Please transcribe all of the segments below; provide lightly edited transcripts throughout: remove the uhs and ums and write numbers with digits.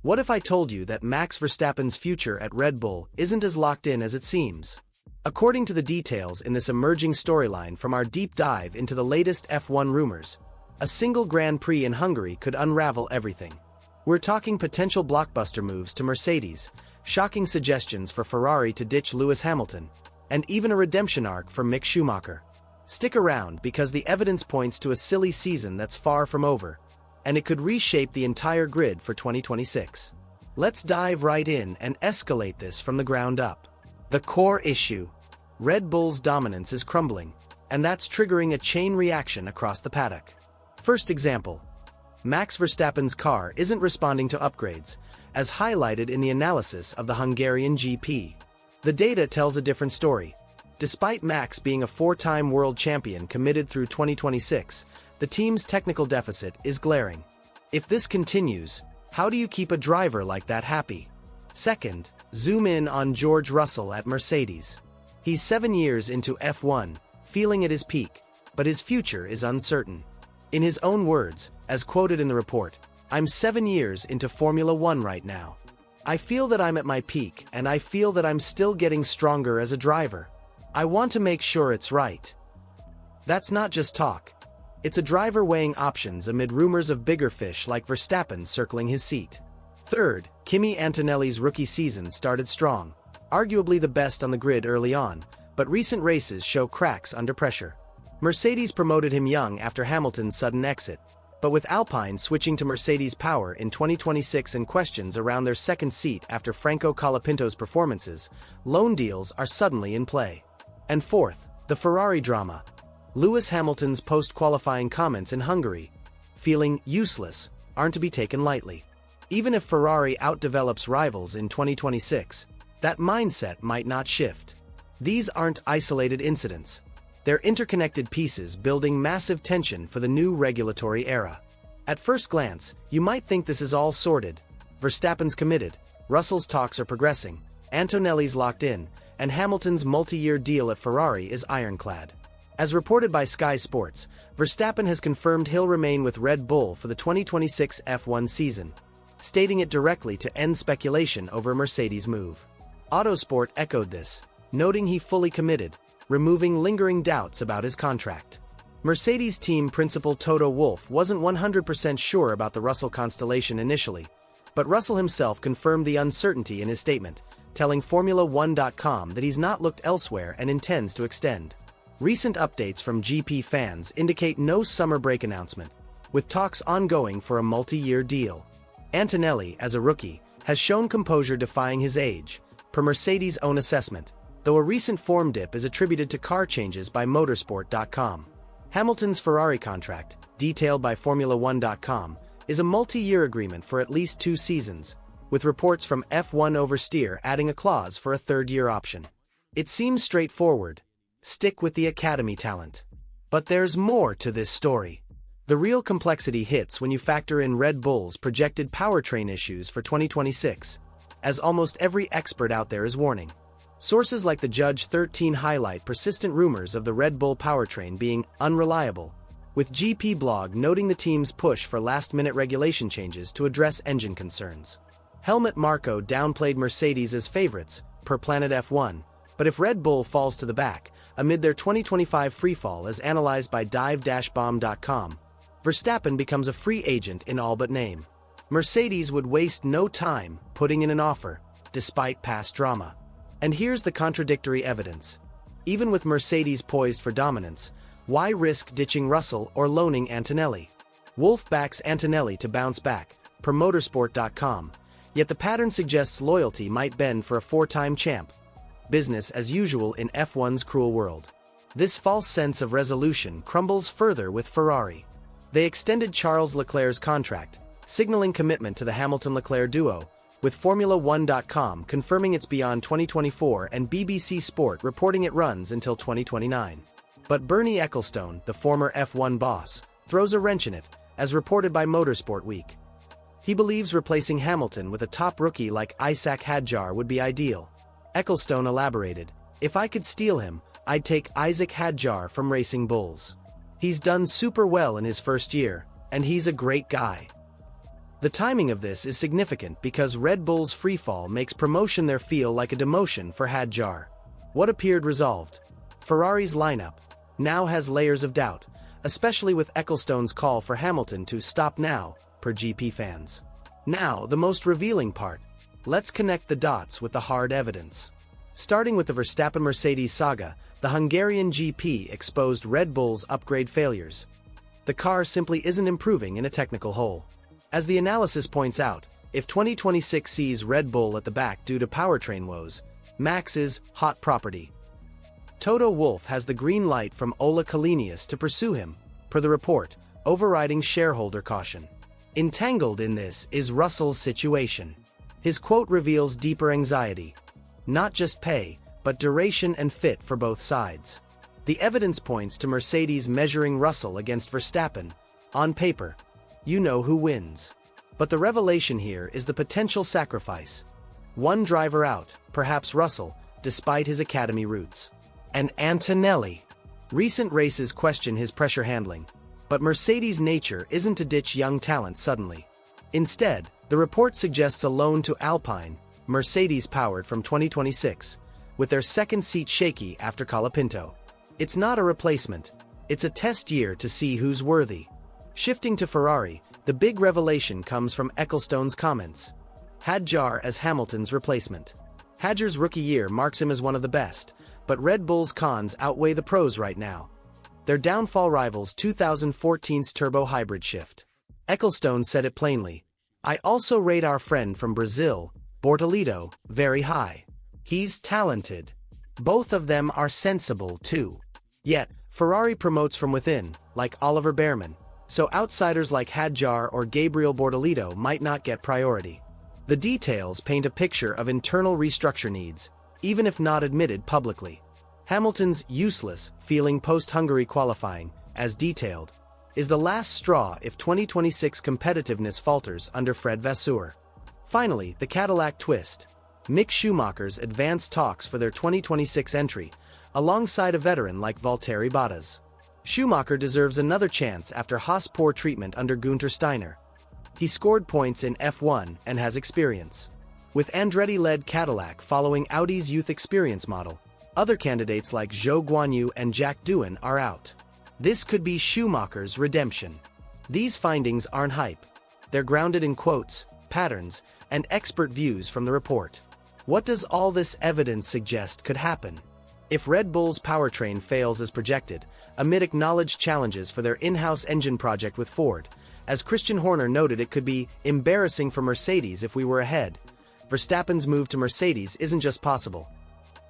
What if I told you that Max Verstappen's future at Red Bull isn't as locked in as it seems? According to the details in this emerging storyline from our deep dive into the latest F1 rumors, a single Grand Prix in Hungary could unravel everything. We're talking potential blockbuster moves to Mercedes, shocking suggestions for Ferrari to ditch Lewis Hamilton, and even a redemption arc for Mick Schumacher. Stick around because the evidence points to a silly season that's far from over, and it could reshape the entire grid for 2026. Let's dive right in and escalate this from the ground up. The core issue: Red Bull's dominance is crumbling, and that's triggering a chain reaction across the paddock. First example: Max Verstappen's car isn't responding to upgrades, as highlighted in the analysis of the Hungarian GP. The data tells a different story. Despite Max being a four-time world champion committed through 2026, the team's technical deficit is glaring. If this continues, how do you keep a driver like that happy? Second, zoom in on George Russell at Mercedes. He's 7 years into F1, feeling at his peak, but his future is uncertain. In his own words, as quoted in the report, "I'm 7 years into Formula One right now. I feel that I'm at my peak, and I feel that I'm still getting stronger as a driver. I want to make sure it's right." That's not just talk. It's a driver weighing options amid rumors of bigger fish like Verstappen circling his seat. Third, Kimi Antonelli's rookie season started strong, arguably the best on the grid early on, but recent races show cracks under pressure. Mercedes promoted him young after Hamilton's sudden exit, but with Alpine switching to Mercedes power in 2026 and questions around their second seat after Franco Colapinto's performances, loan deals are suddenly in play. And fourth, the Ferrari drama. Lewis Hamilton's post-qualifying comments in Hungary, feeling useless, aren't to be taken lightly. Even if Ferrari outdevelops rivals in 2026, that mindset might not shift. These aren't isolated incidents. They're interconnected pieces building massive tension for the new regulatory era. At first glance, you might think this is all sorted. Verstappen's committed, Russell's talks are progressing, Antonelli's locked in, and Hamilton's multi-year deal at Ferrari is ironclad. As reported by Sky Sports, Verstappen has confirmed he'll remain with Red Bull for the 2026 F1 season, stating it directly to end speculation over a Mercedes move. Autosport echoed this, noting he fully committed, removing lingering doubts about his contract. Mercedes team principal Toto Wolff wasn't 100% sure about the Russell constellation initially, but Russell himself confirmed the uncertainty in his statement, telling Formula1.com that he's not looked elsewhere and intends to extend. Recent updates from GP fans indicate no summer break announcement, with talks ongoing for a multi-year deal. Antonelli, as a rookie, has shown composure defying his age, per Mercedes' own assessment, though a recent form dip is attributed to car changes by motorsport.com. Hamilton's Ferrari contract, detailed by Formula1.com, is a multi-year agreement for at least 2 seasons, with reports from F1 Oversteer adding a clause for a third-year option. It seems straightforward. Stick with the academy talent. But there's more to this story. The real complexity hits when you factor in Red Bull's projected powertrain issues for 2026, as almost every expert out there is warning. Sources like the Judge 13 highlight persistent rumors of the Red Bull powertrain being unreliable, with GP Blog noting the team's push for last-minute regulation changes to address engine concerns. Helmut Marko downplayed Mercedes as favorites, per Planet F1, but if Red Bull falls to the back, amid their 2025 freefall as analyzed by dive-bomb.com, Verstappen becomes a free agent in all but name. Mercedes would waste no time putting in an offer, despite past drama. And here's the contradictory evidence. Even with Mercedes poised for dominance, why risk ditching Russell or loaning Antonelli? Wolff backs Antonelli to bounce back, per motorsport.com, yet the pattern suggests loyalty might bend for a 4-time champ. Business as usual in F1's cruel world. This false sense of resolution crumbles further with Ferrari. They extended Charles Leclerc's contract, signaling commitment to the Hamilton-Leclerc duo, with Formula1.com confirming it's beyond 2024 and BBC Sport reporting it runs until 2029. But Bernie Ecclestone, the former F1 boss, throws a wrench in it, as reported by Motorsport Week. He believes replacing Hamilton with a top rookie like Isack Hadjar would be ideal. Ecclestone elaborated, "If I could steal him, I'd take Isack Hadjar from Racing Bulls. He's done super well in his first year, and he's a great guy." The timing of this is significant because Red Bull's freefall makes promotion there feel like a demotion for Hadjar. What appeared resolved? Ferrari's lineup now has layers of doubt, especially with Ecclestone's call for Hamilton to stop now, per GP fans. Now, the most revealing part. Let's connect the dots with the hard evidence. Starting with the Verstappen-Mercedes saga, the Hungarian GP exposed Red Bull's upgrade failures. The car simply isn't improving in a technical hole. As the analysis points out, if 2026 sees Red Bull at the back due to powertrain woes, Max is hot property. Toto Wolff has the green light from Ola Kalinius to pursue him, per the report, overriding shareholder caution. Entangled in this is Russell's situation. His quote reveals deeper anxiety. Not just pay, but duration and fit for both sides. The evidence points to Mercedes measuring Russell against Verstappen. On paper, you know who wins. But the revelation here is the potential sacrifice. One driver out, perhaps Russell, despite his academy roots. And Antonelli. Recent races question his pressure handling, but Mercedes' nature isn't to ditch young talent suddenly. Instead, the report suggests a loan to Alpine, Mercedes-powered from 2026, with their second seat shaky after Colapinto. It's not a replacement, it's a test year to see who's worthy. Shifting to Ferrari, the big revelation comes from Ecclestone's comments. Hadjar as Hamilton's replacement. Hadjar's rookie year marks him as one of the best, but Red Bull's cons outweigh the pros right now. Their downfall rivals 2014's turbo hybrid shift. Ecclestone said it plainly. I also rate our friend from Brazil, Bortolito, very high. He's talented. Both of them are sensible too. Yet, Ferrari promotes from within, like Oliver Behrman, so outsiders like Hadjar or Gabriel Bortolito might not get priority. The details paint a picture of internal restructure needs, even if not admitted publicly. Hamilton's useless feeling post-Hungary qualifying, as detailed, is the last straw if 2026 competitiveness falters under Fred Vasseur. Finally, the Cadillac twist. Mick Schumacher's advanced talks for their 2026 entry, alongside a veteran like Valtteri Bottas. Schumacher deserves another chance after Haas' poor treatment under Günther Steiner. He scored points in F1 and has experience. With Andretti-led Cadillac following Audi's youth experience model, other candidates like Zhou Guanyu and Jack Doohan are out. This could be Schumacher's redemption. These findings aren't hype. They're grounded in quotes, patterns, and expert views from the report. What does all this evidence suggest could happen? If Red Bull's powertrain fails as projected, amid acknowledged challenges for their in-house engine project with Ford, as Christian Horner noted, it could be embarrassing for Mercedes if we were ahead. Verstappen's move to Mercedes isn't just possible.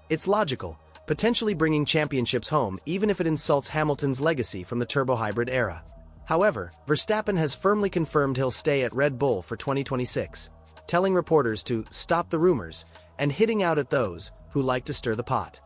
It's logical, potentially bringing championships home even if it insults Hamilton's legacy from the turbo hybrid era. However, Verstappen has firmly confirmed he'll stay at Red Bull for 2026, telling reporters to stop the rumors and hitting out at those who like to stir the pot.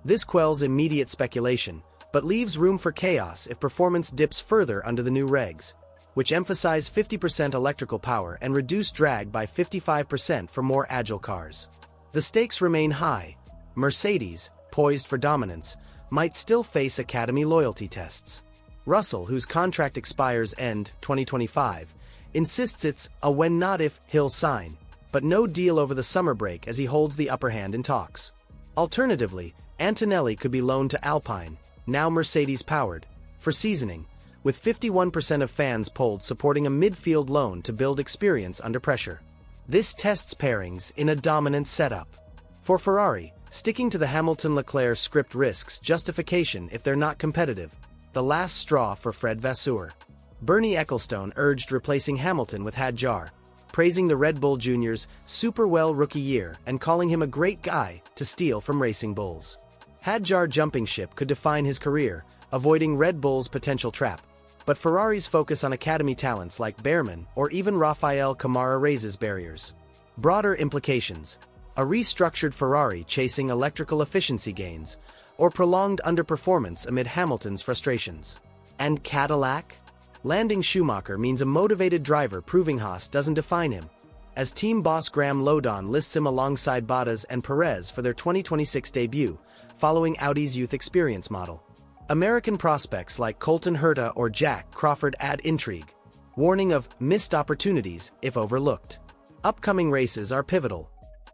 This quells immediate speculation, but leaves room for chaos if performance dips further under the new regs, which emphasize 50% electrical power and reduce drag by 55% for more agile cars. The stakes remain high. Mercedes, poised for dominance, might still face academy loyalty tests. Russell, whose contract expires end 2025, insists it's a when not if he'll sign, but no deal over the summer break as he holds the upper hand in talks. Alternatively, Antonelli could be loaned to Alpine, now Mercedes-powered, for seasoning, with 51% of fans polled supporting a midfield loan to build experience under pressure. This tests pairings in a dominant setup. For Ferrari, sticking to the Hamilton-Leclerc script risks justification if they're not competitive, the last straw for Fred Vasseur. Bernie Ecclestone urged replacing Hamilton with Hadjar, praising the Red Bull Junior's super well rookie year and calling him a great guy to steal from Racing Bulls. Hadjar jumping ship could define his career, avoiding Red Bull's potential trap. But Ferrari's focus on academy talents like Behrman or even Rafael Camara raises barriers. Broader implications: a restructured Ferrari chasing electrical efficiency gains, or prolonged underperformance amid Hamilton's frustrations. And Cadillac? Landing Schumacher means a motivated driver proving Haas doesn't define him, as team boss Graham Lodon lists him alongside Bottas and Perez for their 2026 debut, following Audi's youth experience model. American prospects like Colton Herta or Jack Crawford add intrigue. Warning of missed opportunities if overlooked. Upcoming races are pivotal.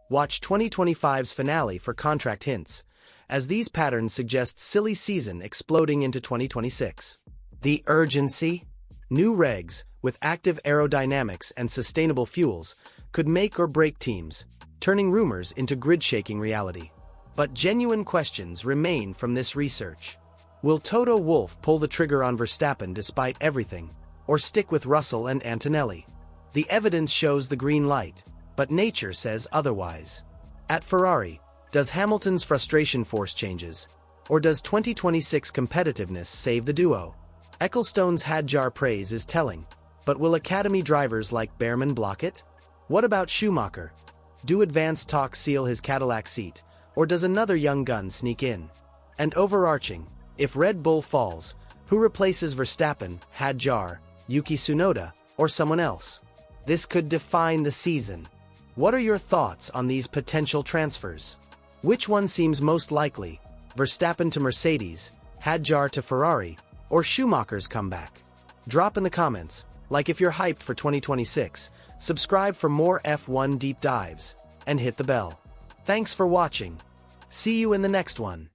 Watch 2025's finale for contract hints, as these patterns suggest silly season exploding into 2026. The urgency? New regs, with active aerodynamics and sustainable fuels, could make or break teams, turning rumors into grid-shaking reality. But genuine questions remain from this research. Will Toto Wolff pull the trigger on Verstappen despite everything, or stick with Russell and Antonelli? The evidence shows the green light, but nature says otherwise. At Ferrari, does Hamilton's frustration force changes, or does 2026 competitiveness save the duo? Ecclestone's Hadjar praise is telling, but will academy drivers like Behrman block it? What about Schumacher? Do advanced talks seal his Cadillac seat, or does another young gun sneak in? And overarching, if Red Bull falls, who replaces Verstappen, Hadjar, Yuki Tsunoda, or someone else? This could define the season. What are your thoughts on these potential transfers? Which one seems most likely? Verstappen to Mercedes, Hadjar to Ferrari, or Schumacher's comeback? Drop in the comments, like if you're hyped for 2026, subscribe for more F1 deep dives, and hit the bell. Thanks for watching. See you in the next one.